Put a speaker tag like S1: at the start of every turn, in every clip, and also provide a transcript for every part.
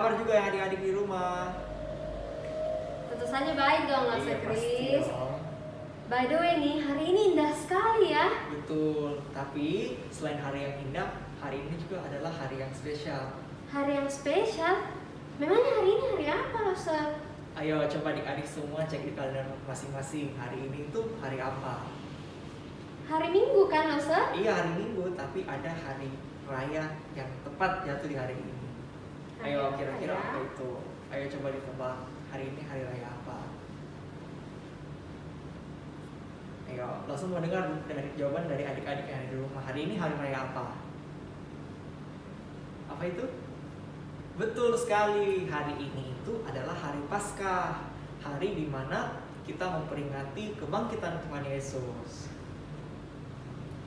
S1: kabar juga yang adik-adik di rumah?
S2: Tentu saja baik dong, Mas
S1: Iya, pasti
S2: Chris.
S1: dong.
S2: By the way nih, hari ini indah sekali ya.
S1: Betul, tapi selain hari yang indah, hari ini juga adalah hari yang spesial.
S2: Hari yang spesial. Memangnya hari ini hari apa, Lose?
S1: Ayo coba adik-adik semua cek di kalender masing-masing. Hari ini tuh hari apa?
S2: Hari Minggu kan, Lose?
S1: Iya, hari Minggu, tapi ada hari raya yang tepat jatuh di hari ini.
S2: Hari
S1: Ayo
S2: apa
S1: kira-kira
S2: ya?
S1: apa itu? Ayo coba ditebak. Hari ini hari raya apa? Ayo, langsung mau dengar dari jawaban dari adik-adik yang ada di rumah. Hari ini hari raya apa? Apa itu? Betul sekali, hari ini itu adalah hari Paskah. Hari di mana kita memperingati kebangkitan Tuhan Yesus.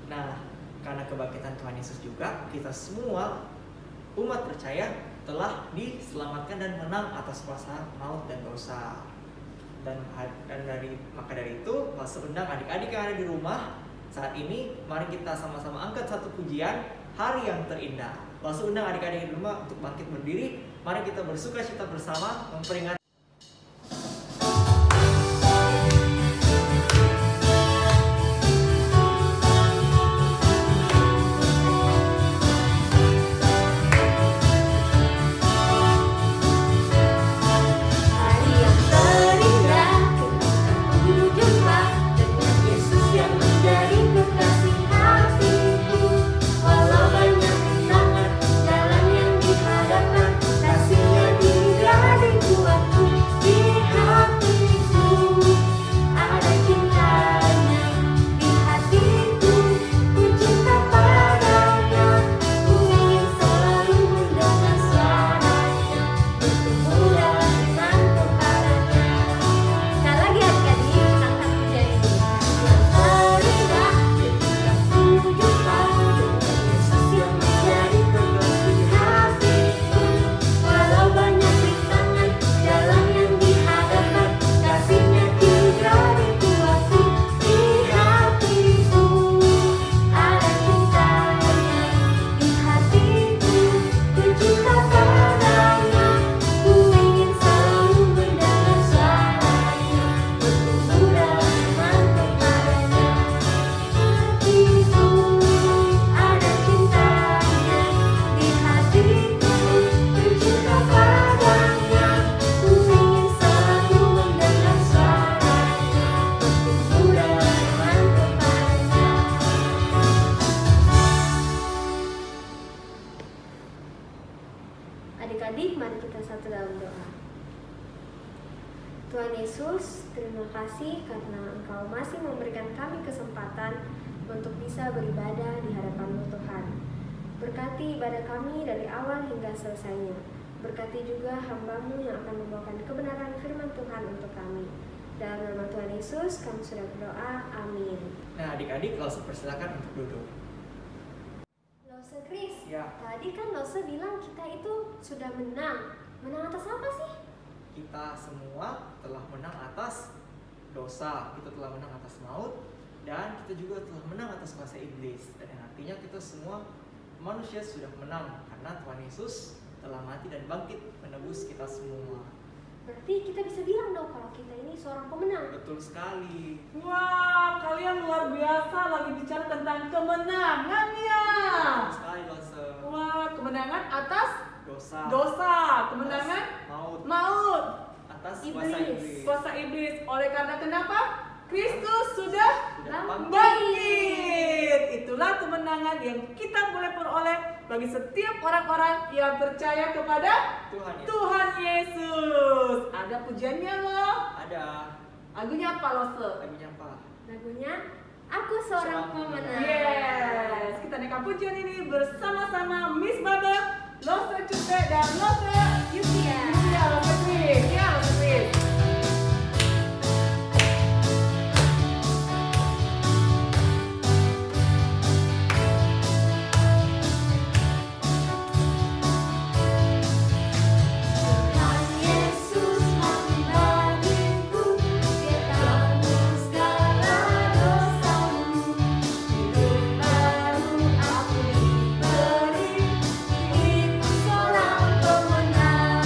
S1: Nah, karena kebangkitan Tuhan Yesus juga, kita semua umat percaya telah diselamatkan dan menang atas kuasa maut dan dosa. Dan maka dari itu, langsung undang adik-adik yang ada di rumah saat ini, mari kita sama-sama angkat satu pujian hari yang terindah. Langsung undang adik-adik di rumah untuk bangkit berdiri. Mari kita bersuka cita bersama memperingati
S2: Hari yang terindah, ku jumpa dengan Yesus yang menjadi kekasih hatiku. Walau banyak rintangan, jalan yang dihadapkan, kasih-Nya menjadi kuatku di hatiku. Ada cintanya di hatiku, ku cinta padanya, ku ingin selalu mendengar suaranya, bertumbuh dalam iman kepadanya. Sekali lagi adik-adik, kita angkat pujian ini. Yang terindah ketika ku jumpa dengan Yesus yang menjadi kekasih hatiku. Walau banyak rintangan, jalan yang dihadapkan, kasih-Nya menjadi kuatku di hatiku. Ada cintanya di hatiku, ku cinta padanya, ku ingin selalu mendengar suaranya, bertumbuh dalam iman kepadanya. Hatiku ada cintanya di hatiku, ku cinta padanya, ku ingin selalu mendengar suaranya, bertumbuh dalam iman kepadanya. Adik-adik, mari kita satu dalam doa. Tuhan Yesus, terima kasih karena Engkau masih memberikan kami kesempatan untuk bisa beribadah di hadapan-Mu Tuhan. Berkati ibadah kami dari awal hingga selesainya. Berkati juga hamba-Mu yang akan membawakan kebenaran firman Tuhan untuk kami. Dalam nama Tuhan Yesus, kami sudah berdoa. Amin.
S1: Nah, adik-adik langsung persilakan untuk duduk.
S2: Lose Chris,
S1: Ya.
S2: tadi kan Lose bilang kita itu sudah menang. Menang atas apa sih?
S1: Kita semua telah menang atas dosa, kita telah menang atas maut, dan kita juga telah menang atas kuasa iblis. Dan yang artinya kita semua manusia sudah menang karena Tuhan Yesus telah mati dan bangkit menebus kita semua.
S2: Berarti kita bisa bilang dong kalau kita ini seorang pemenang.
S1: Betul sekali.
S3: Wah, kalian luar biasa lagi bicara tentang kemenangan ya.
S1: Betul sekali, Lose.
S3: Wah, kemenangan atas
S1: Dosa.
S3: kemenangan
S1: Atas maut.
S3: maut,
S1: Atas
S2: Iblis.
S1: kuasa iblis.
S3: kuasa iblis. Oleh karena kenapa? Kristus sudah
S1: Sudah
S3: bangkit. Itulah kemenangan yang kita boleh peroleh bagi setiap orang-orang yang percaya kepada
S1: Tuhan Yesus.
S3: Tuhan Yesus. Ada pujiannya loh.
S1: Ada.
S3: Lagunya apa loh, Se?
S1: Lagunya apa?
S2: Lagunya Aku Seorang Pemenang.
S3: Yes, kita naikkan pujian ini bersama-sama Miss Baba, Lose Cute dan Lose
S2: Yusia.
S3: Yusia, Lose Chris. Ya, Lose Chris.
S2: Tuhan Yesus membagiku, Dia tanggung segala dosamu. Hidup baru aku diberi, hidupku seorang pemenang.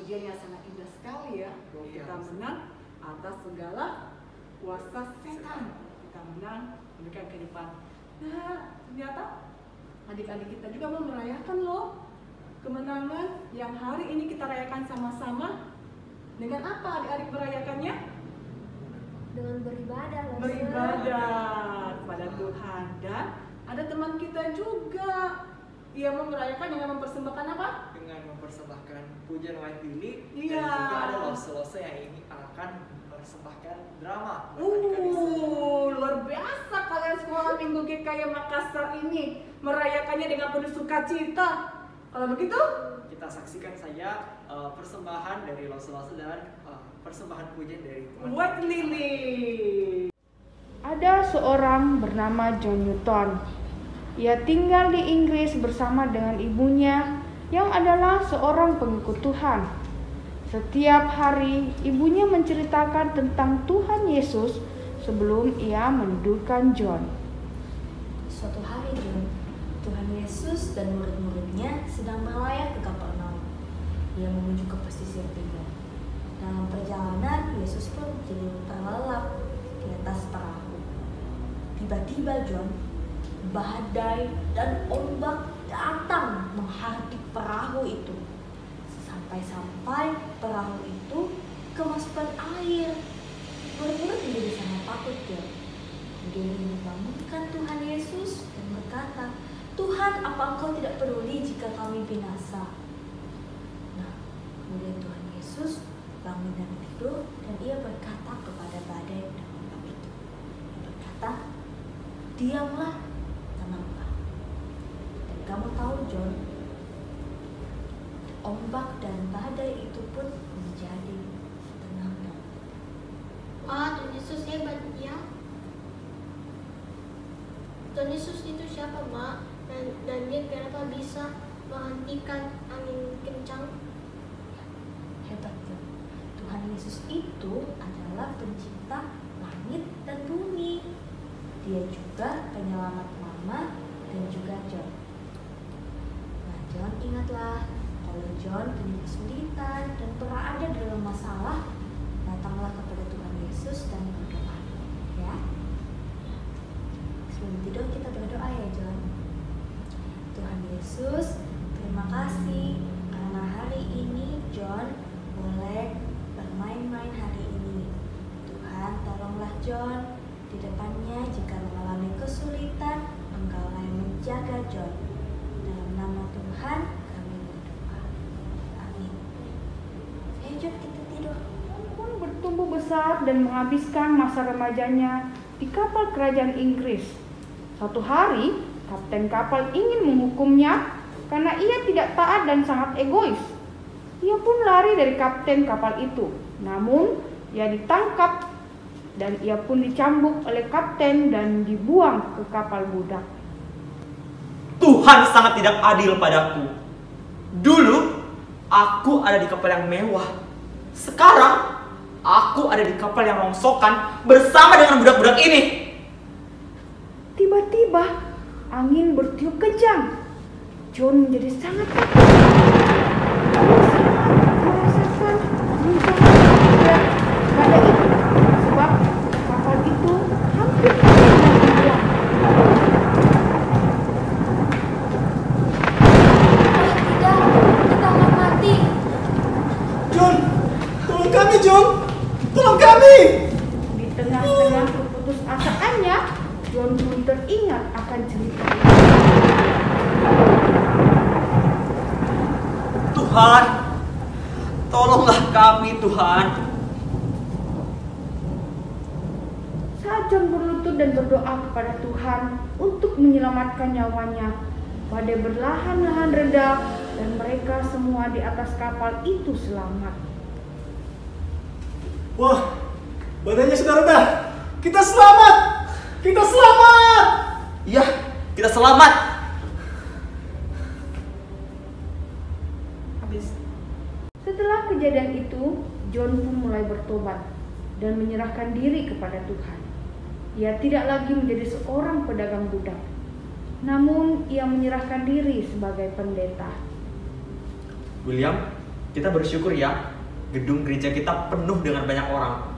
S3: pujiannya sangat indah sekali ya. Bahwa kita menang atas segala kuasa setan. Kita menang memberikan kehidupan. Nah, ternyata adik-adik kita juga mau merayakan loh kemenangan yang hari ini kita rayakan sama-sama. Dengan apa adik-adik merayakannya?
S2: Dengan beribadah.
S3: Beribadah kepada Tuhan. Dan ada teman kita juga, ia mau merayakan dengan mempersembahkan apa?
S1: Dengan mempersembahkan pujian White Lily.
S3: Iya.
S1: Dan juga ada Lose yang ini akan mempersembahkan drama.
S3: Luar biasa kalian sekolah Minggu GKY Makassar ini merayakannya dengan penuh sukacita. Kalau begitu,
S1: kita saksikan saja persembahan dari Lose dan persembahan pujian dari teman.
S3: White Lily.
S4: Ada seorang bernama John Newton. Ia tinggal di Inggris bersama dengan ibunya yang adalah seorang pengikut Tuhan. Setiap hari ibunya menceritakan tentang Tuhan Yesus sebelum ia menidurkan John.
S5: Suatu hari, Tuhan Yesus dan murid-muridnya sedang berlayar ke Kapernaum. Ia menuju ke pesisir timur. Dalam perjalanan, Yesus pun jadi terlelap di atas perahu. Tiba-tiba John, badai dan ombak datang menghardik perahu itu. Sampai-sampai perahu itu kemasukan air. Murid-murid menjadi sangat takut John. Kemudian ia membangunkan Tuhan Yesus dan berkata, "Tuhan, apa Engkau tidak peduli jika kami binasa?" Nah, kemudian Tuhan Yesus bangun dari tidur dan ia berkata kepada badai dan ombak itu. Ia berkata, "Diamlah, tenanglah." Dan kamu tahu John, ombak dan badai itu pun menjadi tenang.
S6: Wah, Tuhan Yesus hebat ya. Tuhan Yesus itu siapa, Mak? Dan dia kenapa bisa menghentikan angin kencang?
S5: Hebat John. Tuhan Yesus itu adalah pencipta langit dan bumi. Dia juga penyelamat mama dan juga John. Nah, John, ingatlah, kalau John punya kesulitan dan pernah ada dalam masalah, datanglah kepada Tuhan Yesus dan berdoa, ya. Sebelum tidur kita berdoa ya John. Tuhan Yesus, terima kasih karena hari ini John boleh bermain-main hari ini. Tuhan, tolonglah John. Di depannya jika mengalami kesulitan, Engkaulah yang menjaga John. Dalam nama Tuhan kami berdoa. Amin. Ayo John, kita tidur.
S4: John pun bertumbuh besar dan menghabiskan masa remajanya di kapal kerajaan Inggris. Suatu hari, kapten kapal ingin menghukumnya karena ia tidak taat dan sangat egois. Ia pun lari dari kapten kapal itu. Namun, ia ditangkap dan ia pun dicambuk oleh kapten dan dibuang ke kapal budak.
S7: Tuhan sangat tidak adil padaku. Dulu, aku ada di kapal yang mewah. Sekarang, aku ada di kapal yang rongsokan bersama dengan budak-budak ini.
S4: Tiba-tiba, angin bertiup kencang. John menjadi sangat takut. Merasakan guncangan pada itu, sebab kapal itu hampir tenggelam.
S6: Tidak, kita akan mati.
S7: John, tolong kami, John. Tolong kami.
S4: Di tengah-tengah keputusasaannya, John pun teringat akan cerita itu.
S7: Tuhan, tolonglah kami, Tuhan.
S4: Saat John berlutut dan berdoa kepada Tuhan untuk menyelamatkan nyawanya, badai berlahan-lahan reda dan mereka semua di atas kapal itu selamat.
S8: Wah, badainya sudah reda. Kita selamat. Kita selamat.
S7: Ya, kita selamat.
S4: Setelah kejadian itu, John pun mulai bertobat dan menyerahkan diri kepada Tuhan. Ia tidak lagi menjadi seorang pedagang budak, namun ia menyerahkan diri sebagai pendeta.
S7: William, Kita bersyukur ya, gedung gereja kita penuh dengan banyak orang.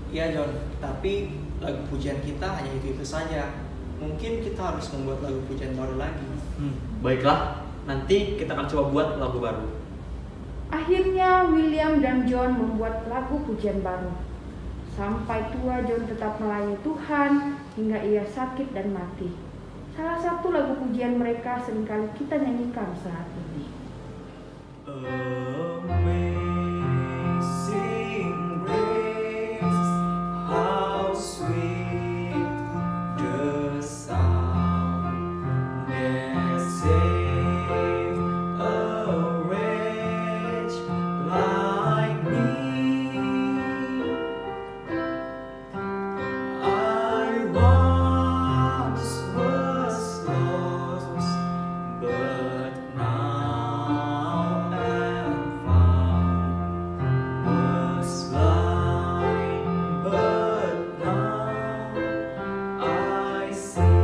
S1: Iya John, tapi lagu pujian kita hanya itu saja. Mungkin kita harus membuat lagu pujian baru lagi.
S7: Baiklah, nanti kita akan coba buat lagu baru.
S4: Akhirnya William dan John membuat lagu pujian baru. Sampai tua John tetap melayani Tuhan hingga ia sakit dan mati. Salah satu lagu pujian mereka seringkali kita nyanyikan saat ini.
S8: Amazing grace, how sweet the sound that saved a wretch like me. I once was lost, but now am found. Was blind, but now I see.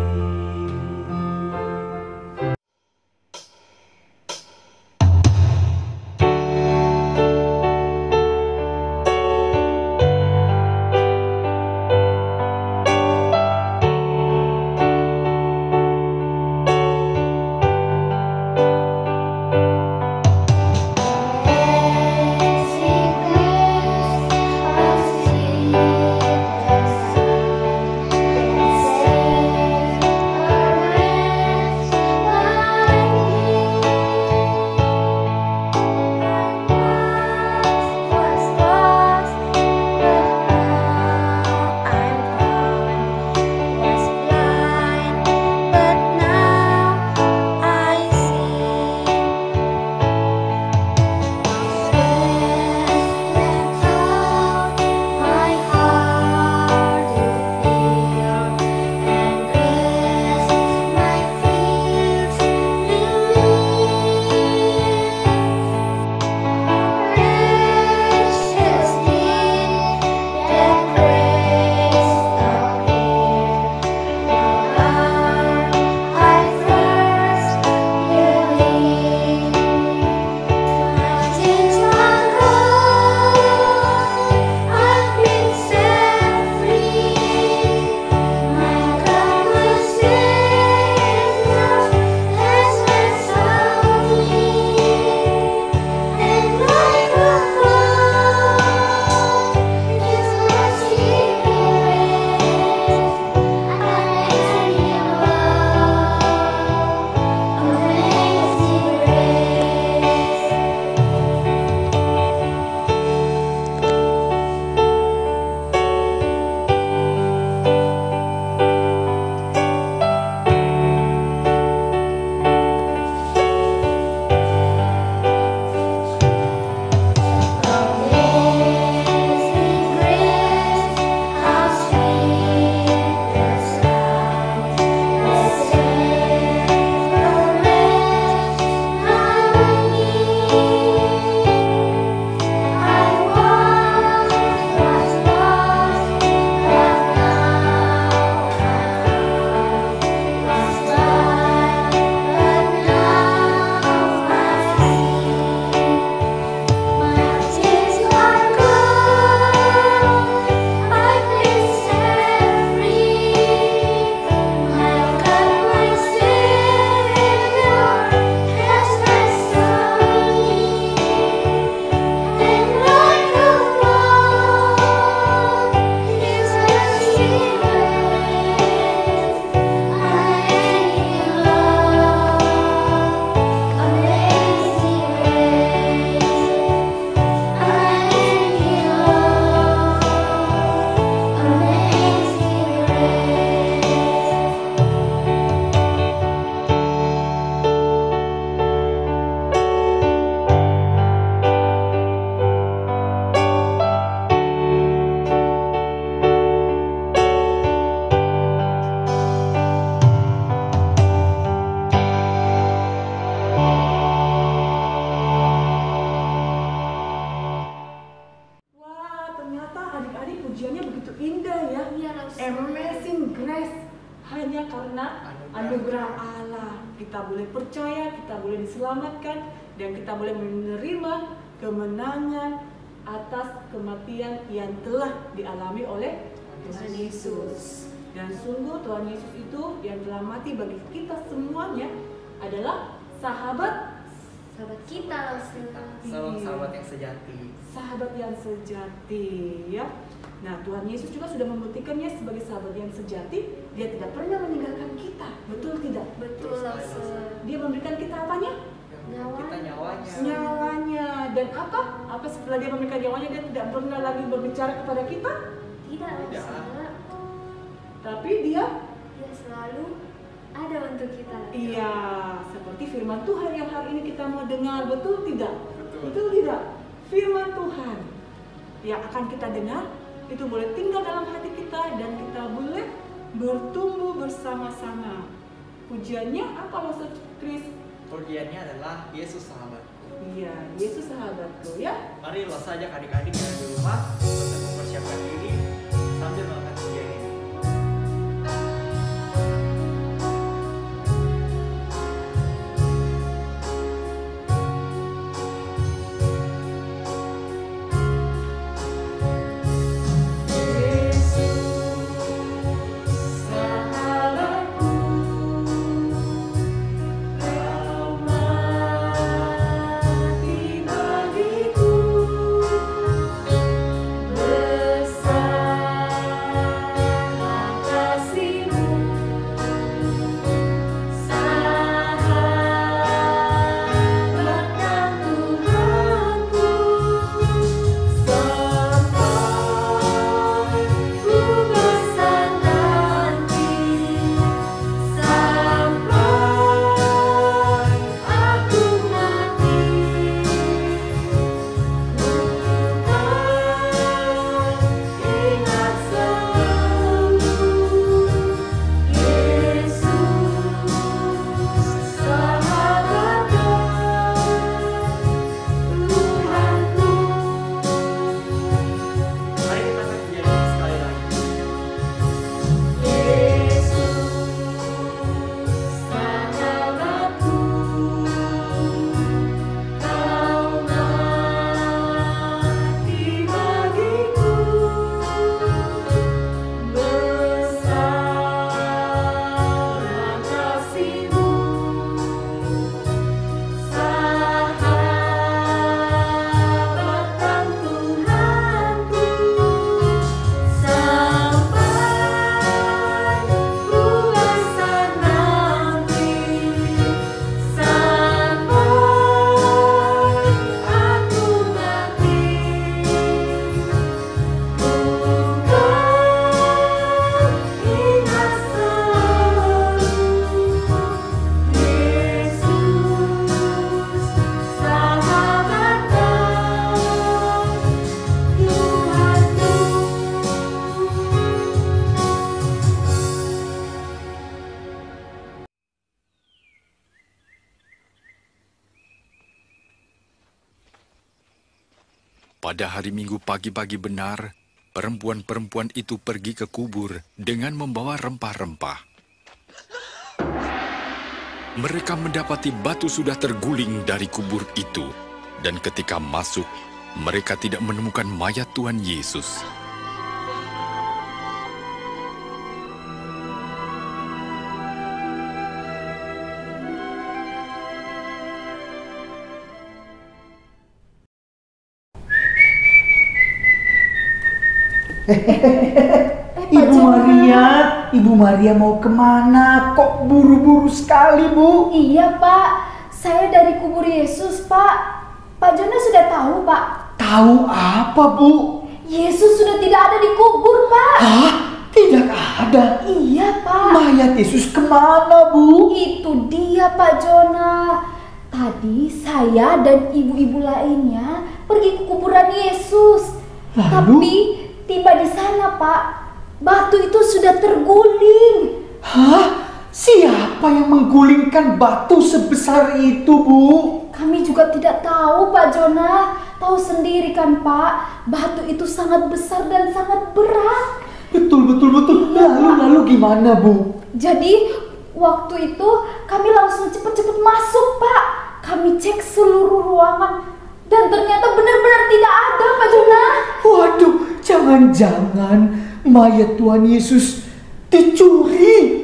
S3: Amazing grace, hanya karena anugerah Allah kita boleh percaya, kita boleh diselamatkan, dan kita boleh menerima kemenangan atas kematian yang telah dialami oleh Tuhan Yesus. Dan sungguh Tuhan Yesus itu yang telah mati bagi kita semuanya adalah sahabat
S2: kita langsung.
S1: Sahabat yang sejati.
S3: Sahabat yang sejati, ya. Nah, Tuhan Yesus juga sudah membuktikannya sebagai sahabat yang sejati. Dia tidak pernah meninggalkan kita, betul tidak?
S2: Betul langsung.
S3: Dia memberikan kita apanya?
S1: Kita nyawanya.
S3: Nyawanya. Dan apa? Apa setelah dia memberikan nyawanya, dia tidak pernah lagi berbicara kepada kita?
S2: Tidak langsung.
S3: Tapi dia
S2: selalu ada untuk kita.
S3: Iya, seperti firman Tuhan yang hari ini kita mau dengar, betul tidak? Betul tidak? Firman Tuhan yang akan kita dengar itu boleh tinggal dalam hati kita dan kita boleh bertumbuh bersama-sama. Pujiannya apa maksud Chris?
S1: Pujiannya adalah Yesus sahabatku.
S3: Iya, Yesus sahabatku, ya.
S1: Mari lo saja adik-adik yang di rumah untuk mempersiapkan diri sambil mengangkat pujian ini.
S9: Pada hari Minggu pagi-pagi benar, perempuan-perempuan itu pergi ke kubur dengan membawa rempah-rempah. Mereka mendapati batu sudah terguling dari kubur itu, dan ketika masuk, mereka tidak menemukan mayat Tuhan Yesus.
S10: Ibu Maria mau kemana? Kok buru-buru sekali, Bu?
S4: Iya, Pak. Saya dari kubur Yesus, Pak. Pak Jona sudah tahu, Pak.
S10: Tahu apa, Bu?
S4: Yesus sudah tidak ada di kubur, Pak.
S10: Hah? Tidak ada?
S4: Iya, Pak.
S10: Mayat Yesus kemana, Bu?
S4: Itu dia, Pak Jona. Tadi saya dan ibu-ibu lainnya pergi ke kuburan Yesus.
S10: Lalu?
S4: Tapi tiba di sana, Pak, batu itu sudah terguling.
S10: Hah? Siapa yang menggulingkan batu sebesar itu, Bu?
S4: Kami juga tidak tahu, Pak Jona. Tahu sendiri kan, Pak, batu itu sangat besar dan sangat berat.
S10: Betul. Lalu gimana, Bu?
S4: Jadi waktu itu kami langsung cepat-cepat masuk, Pak. Kami cek seluruh ruangan Dan ternyata benar-benar tidak ada, Pak Jona.
S10: Waduh, jangan-jangan mayat Tuhan Yesus dicuri.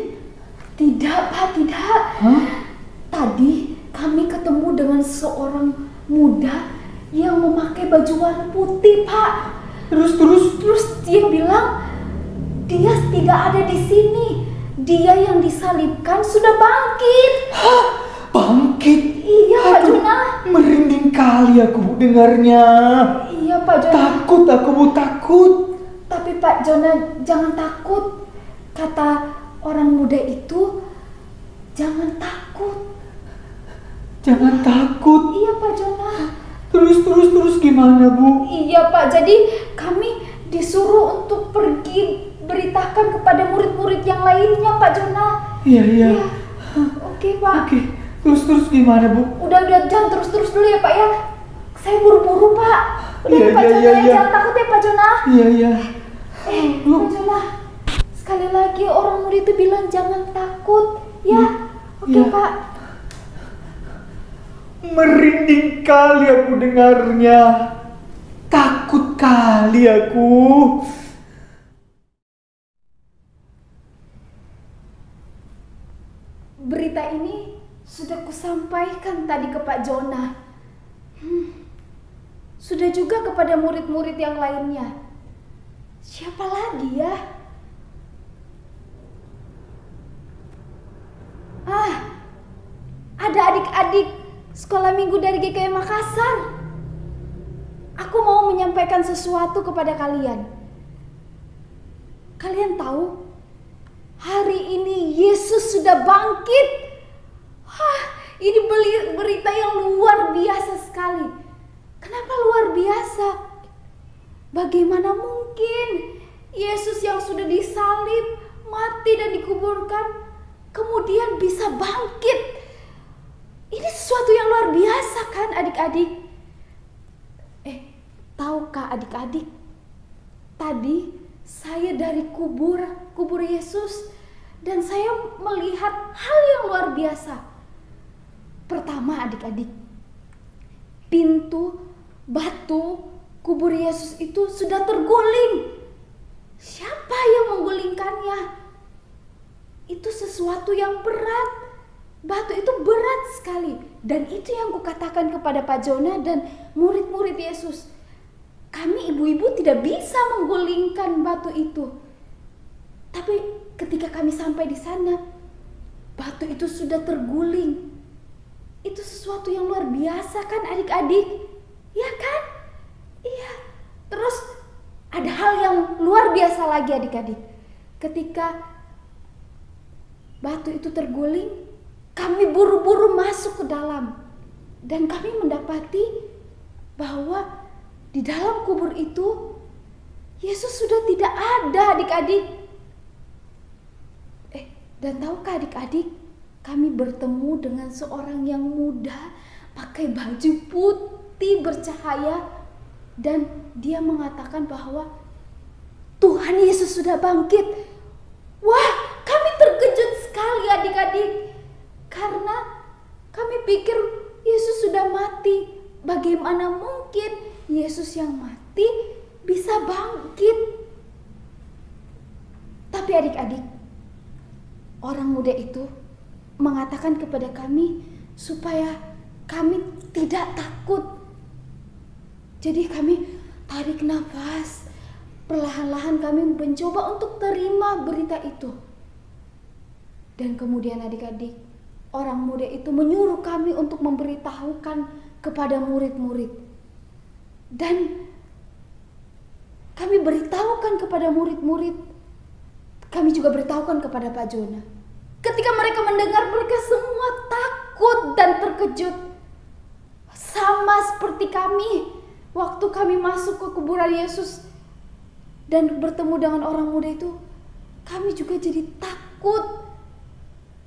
S4: Tidak, Pak, tidak.
S10: Hah?
S4: Tadi kami ketemu dengan seorang muda yang memakai baju warna putih, Pak. Terus dia bilang dia tidak ada di sini. Dia yang disalibkan sudah bangkit.
S10: Hah? Bangkit?
S4: Iya, Pak Jona.
S10: Merinding kali aku dengarnya.
S4: Iya, Pak Jona.
S10: Takut aku, Bu, takut.
S4: Tapi Pak Jona, jangan takut. Kata orang muda itu, jangan takut.
S10: Jangan takut.
S4: Iya, Pak Jona.
S10: Terus gimana, Bu?
S4: Iya, Pak. Jadi kami disuruh untuk pergi beritakan kepada murid-murid yang lainnya, Pak Jona.
S10: Iya.
S4: Oke, Pak.
S10: Oke. Terus gimana, Bu?
S4: Udah jangan terus dulu ya, Pak ya. Saya buru-buru, Pak. Udah
S10: Iya,
S4: ya, Pak Jona,
S10: iya.
S4: jangan takut ya, Pak Jona.
S10: Iya.
S4: Pak Jona, sekali lagi orang murid itu bilang jangan takut. Ya, oke,
S10: Iya.
S4: Pak.
S10: Merinding kali aku dengarnya. Takut kali aku.
S4: Berita ini sudah kusampaikan tadi ke Pak Jona. Sudah juga kepada murid-murid yang lainnya. Siapa lagi ya? Ada adik-adik sekolah minggu dari GKI Makassar. Aku mau menyampaikan sesuatu kepada kalian. Kalian tahu, hari ini Yesus sudah bangkit. Ini berita yang luar biasa sekali. Kenapa luar biasa? Bagaimana mungkin Yesus yang sudah disalib, mati dan dikuburkan, kemudian bisa bangkit? Ini sesuatu yang luar biasa kan, adik-adik? Tahukah adik-adik? Tadi saya dari kubur Yesus dan saya melihat hal yang luar biasa. Pertama, adik-adik, pintu batu kubur Yesus itu sudah terguling. Siapa yang menggulingkannya? Itu sesuatu yang berat. Batu itu berat sekali. Dan itu yang kukatakan kepada Pak Jona dan murid-murid Yesus. Kami ibu-ibu tidak bisa menggulingkan batu itu. Tapi ketika kami sampai di sana, batu itu sudah terguling. Itu sesuatu yang luar biasa kan adik-adik? Ya kan? Iya. Terus ada hal yang luar biasa lagi adik-adik. Ketika batu itu terguling, kami buru-buru masuk ke dalam. Dan kami mendapati bahwa di dalam kubur itu Yesus sudah tidak ada adik-adik. Dan tahukah adik-adik, kami bertemu dengan seorang yang muda pakai baju putih bercahaya dan dia mengatakan bahwa Tuhan Yesus sudah bangkit. Wah, kami terkejut sekali adik-adik karena kami pikir Yesus sudah mati. Bagaimana mungkin Yesus yang mati bisa bangkit? Tapi adik-adik, orang muda itu mengatakan kepada kami supaya kami tidak takut. Jadi kami tarik nafas, perlahan-lahan kami mencoba untuk terima berita itu. Dan kemudian adik-adik, orang muda itu menyuruh kami untuk memberitahukan kepada murid-murid. Dan kami beritahukan kepada murid-murid. Kami juga beritahukan kepada Pak Jona. Ketika mereka mendengar, mereka semua takut dan terkejut. Sama seperti kami waktu kami masuk ke kuburan Yesus dan bertemu dengan orang muda itu, kami juga jadi takut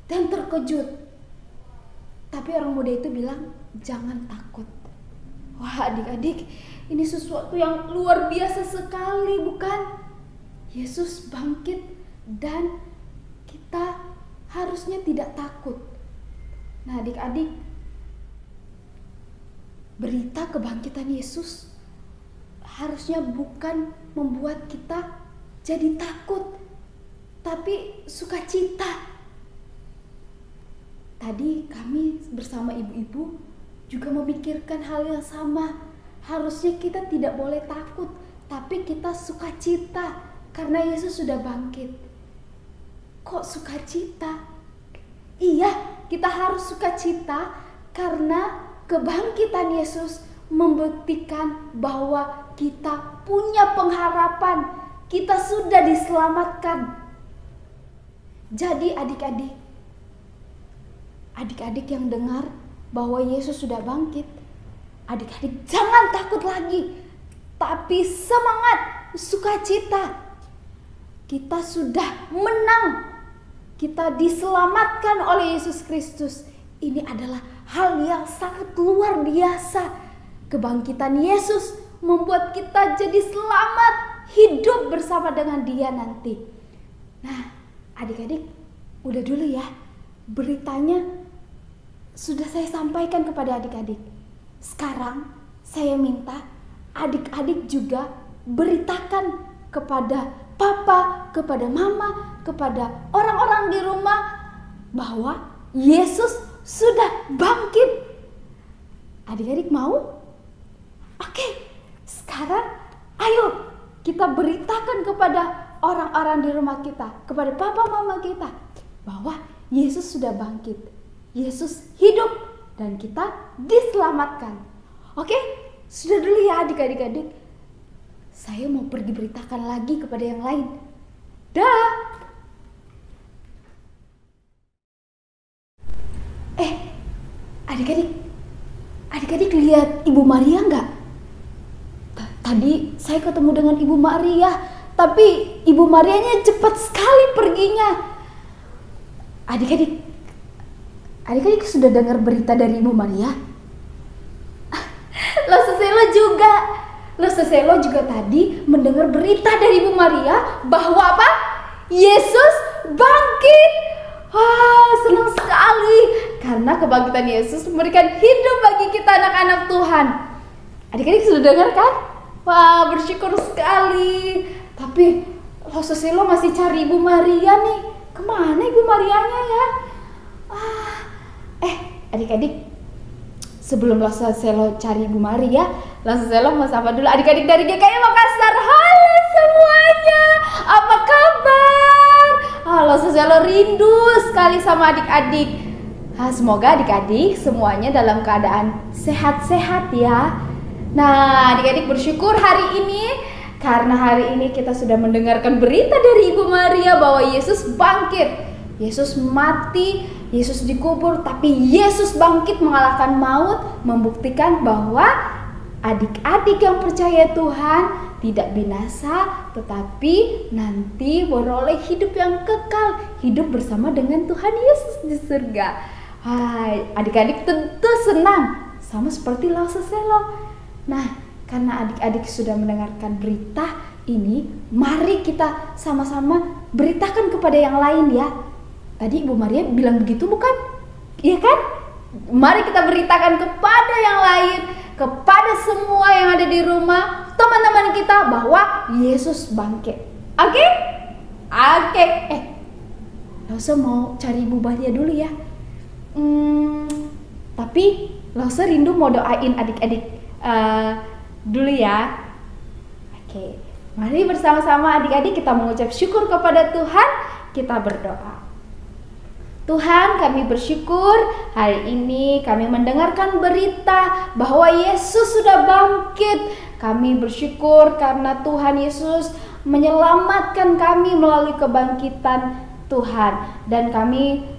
S4: dan terkejut. Tapi orang muda itu bilang, jangan takut. Wah adik-adik, ini sesuatu yang luar biasa sekali, bukan? Yesus bangkit dan kita harusnya tidak takut. Nah adik-adik, berita kebangkitan Yesus harusnya bukan membuat kita jadi takut, tapi sukacita. Tadi kami bersama ibu-ibu juga memikirkan hal yang sama. Harusnya kita tidak boleh takut, tapi kita sukacita karena Yesus sudah bangkit. Kok sukacita? Iya, kita harus sukacita karena kebangkitan Yesus membuktikan bahwa kita punya pengharapan. Kita sudah diselamatkan. Jadi adik-adik yang dengar bahwa Yesus sudah bangkit, adik-adik jangan takut lagi, tapi semangat, sukacita. Kita sudah menang. Kita diselamatkan oleh Yesus Kristus. Ini adalah hal yang sangat luar biasa. Kebangkitan Yesus membuat kita jadi selamat, hidup bersama dengan Dia nanti. Nah, adik-adik, udah dulu ya. Beritanya sudah saya sampaikan kepada adik-adik. Sekarang saya minta adik-adik juga beritakan kepada papa, kepada mama, kepada orang-orang di rumah bahwa Yesus sudah bangkit. Adik-adik mau? Oke, sekarang ayo kita beritakan kepada orang-orang di rumah kita, kepada papa mama kita, bahwa Yesus sudah bangkit, Yesus hidup, dan kita diselamatkan. Oke, sudah dulu ya adik-adik. Saya mau pergi beritakan lagi kepada yang lain. Dah. Adik-adik lihat Ibu Maria nggak? Tadi saya ketemu dengan Ibu Maria, tapi Ibu Marianya cepat sekali perginya. Adik-adik sudah dengar berita dari Ibu Maria? Lo Seselo juga tadi mendengar berita dari Ibu Maria bahwa apa? Yesus bangkit. Wah, senang sekali karena kebangkitan Yesus memberikan hidup bagi kita anak-anak Tuhan. Adik-adik sudah dengar kan? Wah, bersyukur sekali. Tapi Lo Seselo masih cari Ibu Maria nih. Kemana Ibu Marianya ya? Adik-adik, sebelum Lo Seselo cari Ibu Maria, Lo Seselo mau sapa dulu adik-adik dari GKI Makassar. Halo semuanya, apa kabar? Lo Seselo rindu sekali sama adik-adik. Semoga adik-adik semuanya dalam keadaan sehat-sehat ya. Nah, adik-adik bersyukur hari ini karena hari ini kita sudah mendengarkan berita dari Ibu Maria bahwa Yesus bangkit. Yesus mati, Yesus dikubur, tapi Yesus bangkit mengalahkan maut, membuktikan bahwa adik-adik yang percaya Tuhan tidak binasa, tetapi nanti beroleh hidup yang kekal, hidup bersama dengan Tuhan Yesus di surga. Hai, adik-adik tentu senang, sama seperti Lo Seselo. Nah, karena adik-adik sudah mendengarkan berita ini, mari kita sama-sama beritakan kepada yang lain ya. Tadi Ibu Maria bilang begitu bukan? Iya kan? Mari kita beritakan kepada yang lain, kepada semua yang ada di rumah, teman-teman kita bahwa Yesus bangkit. Oke? Lause mau cari Ibu Maria dulu ya. Tapi Lause rindu mau doain adik-adik dulu ya. Oke. Mari bersama-sama adik-adik kita mengucap syukur kepada Tuhan. Kita berdoa. Tuhan, kami bersyukur hari ini kami mendengarkan berita bahwa Yesus sudah bangkit. Kami bersyukur karena Tuhan Yesus menyelamatkan kami melalui kebangkitan Tuhan. Dan kami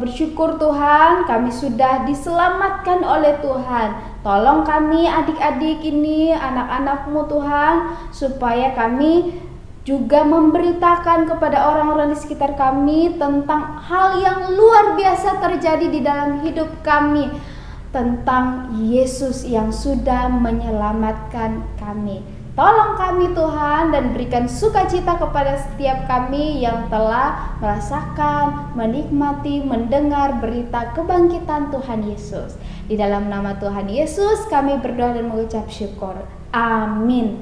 S4: bersyukur Tuhan, kami sudah diselamatkan oleh Tuhan. Tolong kami adik-adik ini, anak-anak-Mu Tuhan, supaya kami juga memberitakan kepada orang-orang di sekitar kami tentang hal yang luar biasa terjadi di dalam hidup kami, tentang Yesus yang sudah menyelamatkan kami. Tolong kami Tuhan dan berikan sukacita kepada setiap kami yang telah merasakan, menikmati, mendengar berita kebangkitan Tuhan Yesus. Di dalam nama Tuhan Yesus kami berdoa dan mengucap syukur. Amin.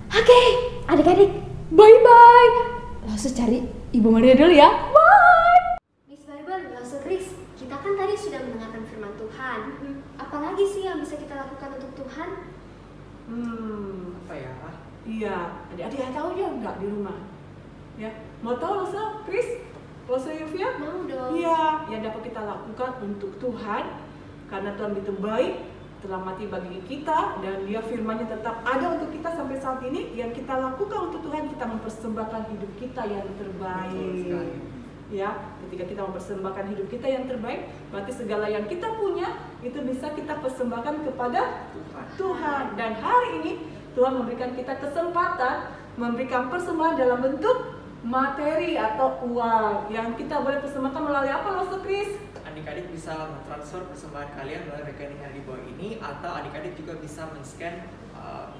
S4: Oke, adik-adik, bye-bye. Langsung cari Ibu Maria dulu ya. Bye.
S2: Miss Bible, Langsung Chris, kita kan tadi sudah mendengarkan firman Tuhan. Apalagi sih yang bisa kita lakukan untuk Tuhan?
S1: Apa ya?
S3: Iya, adik-adik tahu ya nggak di rumah? Ya, mau tahu Rosa, Chris, Rosa Yuvia?
S2: Mau dong.
S3: Iya, yang dapat kita lakukan untuk Tuhan, karena Tuhan itu baik, telah mati bagi kita, dan Dia firman-Nya tetap ada untuk kita sampai saat ini. Yang kita lakukan untuk Tuhan, kita mempersembahkan hidup kita yang terbaik. Ya, ketika kita mempersembahkan hidup kita yang terbaik, berarti segala yang kita punya itu bisa kita persembahkan kepada Tuhan. Dan hari ini Tuhan memberikan kita kesempatan memberikan persembahan dalam bentuk materi atau uang yang kita boleh persembahkan melalui apa, Loso Chris?
S1: Adik-adik bisa mentransfer persembahan kalian melalui rekening yang di bawah ini, atau adik-adik juga bisa men-scan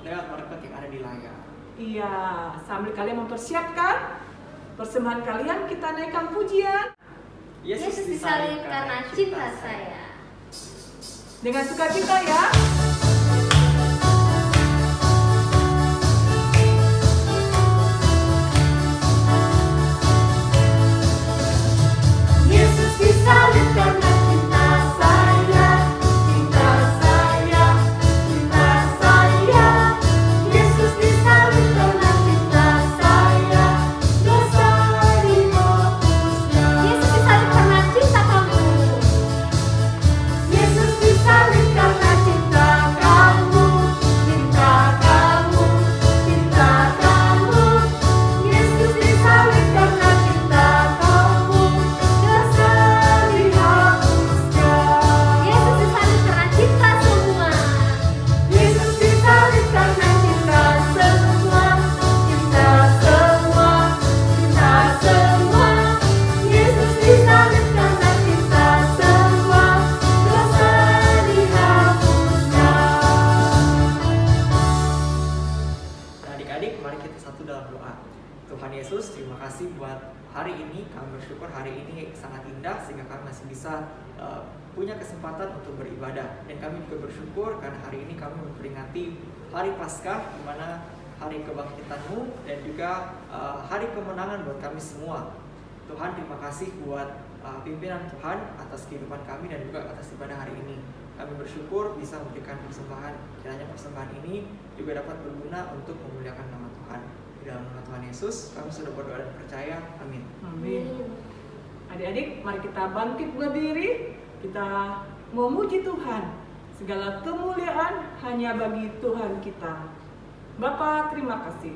S1: lewat barcode yang ada di layar.
S3: Iya, sambil kalian mempersiapkan persembahan kalian, kita naikkan pujian.
S2: Yesus disalib karena cinta saya.
S3: Dengan sukacita ya.
S11: Yesus disalib karena cinta saya, cinta saya, cinta saya. Yesus disalib karena cinta saya, dosa dihapusnya.
S2: Yesus disalib karena cinta kamu.
S11: Yesus disalib karena cinta kamu, cinta kamu, cinta kamu. Yesus disalib karena cinta kamu, dosa dihapuskan.
S2: Yesus disalib karena cinta semua.
S11: Yesus disalib karena cinta semua, cinta semua, cinta semua. Yesus disalib karena cinta semua, dosa dihapuskan.
S1: Nah, adik-adik, mari kita satu dalam doa. Tuhan Yesus, terima kasih buat hari ini. Kami bersyukur hari ini sangat indah sehingga kami masih bisa punya kesempatan untuk beribadah. Dan kami juga bersyukur karena hari ini kami memperingati hari Paskah, di mana hari kebangkitan-Mu dan juga hari kemenangan buat kami semua. Tuhan, terima kasih buat pimpinan Tuhan atas kehidupan kami dan juga atas ibadah hari ini. Kami bersyukur bisa memberikan persembahan. Kiranya persembahan ini juga dapat berguna untuk memuliakan nama Tuhan. Di dalam nama Tuhan Yesus, kami sudah berdoa dan percaya. Amin.
S3: Amin. Adik-adik, mari kita bangkit berdiri. Kita memuji Tuhan. Segala kemuliaan hanya bagi Tuhan kita. Bapa, terima kasih.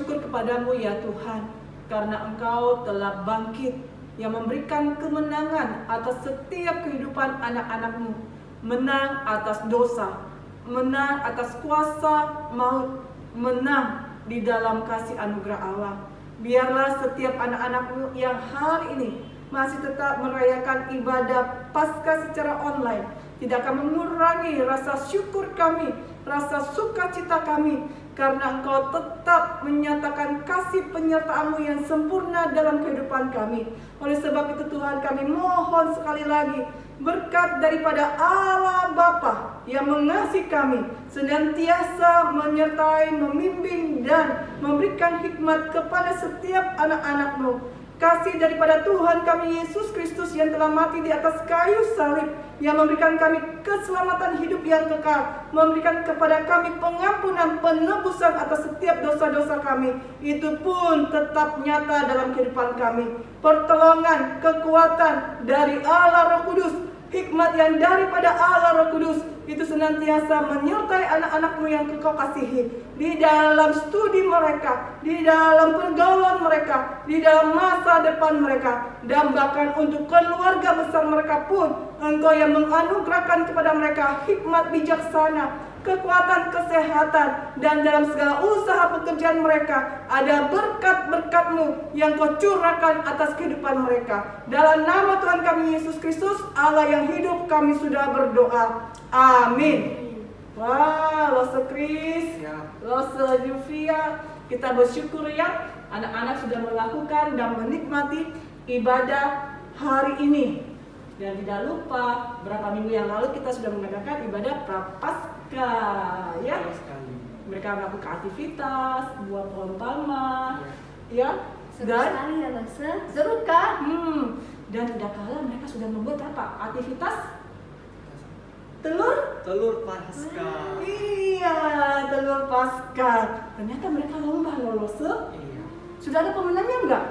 S3: Kepadamu ya Tuhan, karena Engkau telah bangkit yang memberikan kemenangan atas setiap kehidupan anak-anak-Mu, menang atas dosa, menang atas kuasa maut, menang di dalam kasih anugerah Allah. Biarlah setiap anak-anak-Mu yang hari ini masih tetap merayakan ibadah Paskah secara online tidak akan mengurangi rasa syukur kami, rasa sukacita kami, karena Engkau tetap menyatakan kasih penyertaan-Mu yang sempurna dalam kehidupan kami. Oleh sebab itu Tuhan, kami mohon sekali lagi berkat daripada Allah Bapa yang mengasihi kami, senantiasa menyertai, membimbing dan memberikan hikmat kepada setiap anak-anak-Mu. kasih daripada Tuhan kami Yesus Kristus yang telah mati di atas kayu salib, yang memberikan kami keselamatan hidup yang kekal, memberikan kepada kami pengampunan penebusan atas setiap dosa-dosa kami, itu pun tetap nyata dalam kehidupan kami. Pertolongan, kekuatan dari Allah Roh Kudus, hikmat yang daripada Allah Roh Kudus itu senantiasa menyertai anak-anak-Mu yang Engkau kasihi di dalam studi mereka, di dalam pergaulan mereka, di dalam masa depan mereka, dan bahkan untuk keluarga besar mereka pun Engkau yang menganugerahkan kepada mereka hikmat bijaksana, kekuatan kesehatan, dan dalam segala usaha pekerjaan mereka ada berkat-berkat-Mu yang Kau curahkan atas kehidupan mereka. Dalam nama Tuhan kami Yesus Kristus, Allah yang hidup, kami sudah berdoa. Amin. Wah, Lose Kris, Lose Juvia, kita bersyukur ya, anak-anak sudah melakukan dan menikmati ibadah hari ini. Dan tidak lupa, berapa minggu yang lalu kita sudah mengadakan ibadah Prapaskah, ya. Mereka melakukan aktivitas, buat pohon palma, ya.
S2: Seru sekali ya, Lose.
S3: Seru kan? Dan tidak kalah mereka sudah membuat apa? Aktivitas telur
S1: Paskah.
S3: Iya, telur Paskah. Ternyata mereka lomba loh, Lose.
S1: Iya.
S3: Sudah ada pemenangnya enggak?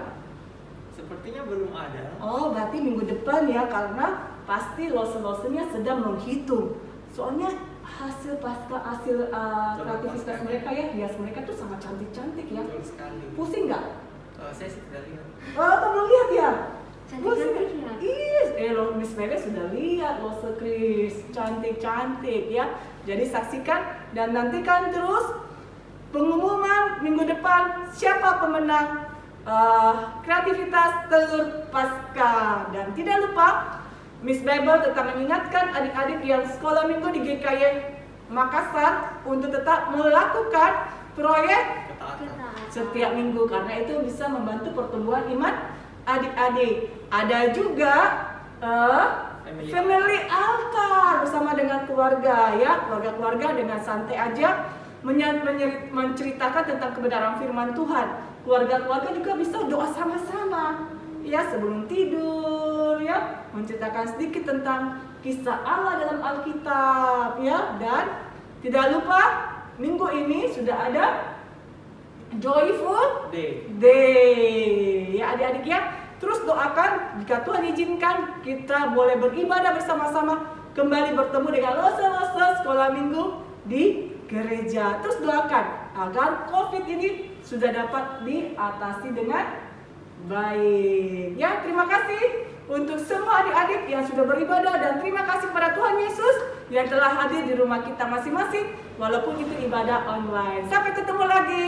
S1: Sepertinya belum ada.
S3: Oh, berarti minggu depan ya, karena pasti Lose-losenya sedang menghitung. Soalnya hasil Paskah, hasil kreativitas mereka ya, hias mereka tuh sangat cantik-cantik ya.
S1: Betul sekali.
S3: Pusing nggak?
S1: Saya sih tidak lihat.
S3: Oh, belum lihat ya?
S2: Cantik-cantik ya?
S3: Iya, Miss Bebe sudah lihat Lose Kris, cantik-cantik ya. Jadi saksikan dan nantikan terus pengumuman minggu depan siapa pemenang kreativitas telur Paskah. Dan tidak lupa, Miss Bebe tetap mengingatkan adik-adik yang sekolah minggu di GKY Makassar untuk tetap melakukan proyek setiap minggu, karena itu bisa membantu pertumbuhan iman adik-adik. Ada juga family altar bersama dengan keluarga ya, keluarga-keluarga dengan santai aja menceritakan tentang kebenaran firman Tuhan. Keluarga-keluarga juga bisa doa sama-sama ya sebelum tidur ya, menceritakan sedikit tentang kisah Allah dalam Alkitab ya. Dan tidak lupa minggu ini sudah ada Joyful Day ya adik-adik ya. Terus doakan jika Tuhan izinkan kita boleh beribadah bersama-sama, kembali bertemu dengan Lose-Lose sekolah minggu di gereja. Terus doakan agar COVID ini sudah dapat diatasi dengan baik. Ya, terima kasih untuk semua adik-adik yang sudah beribadah, dan terima kasih kepada Tuhan Yesus yang telah hadir di rumah kita masing-masing walaupun itu ibadah online. Sampai ketemu lagi.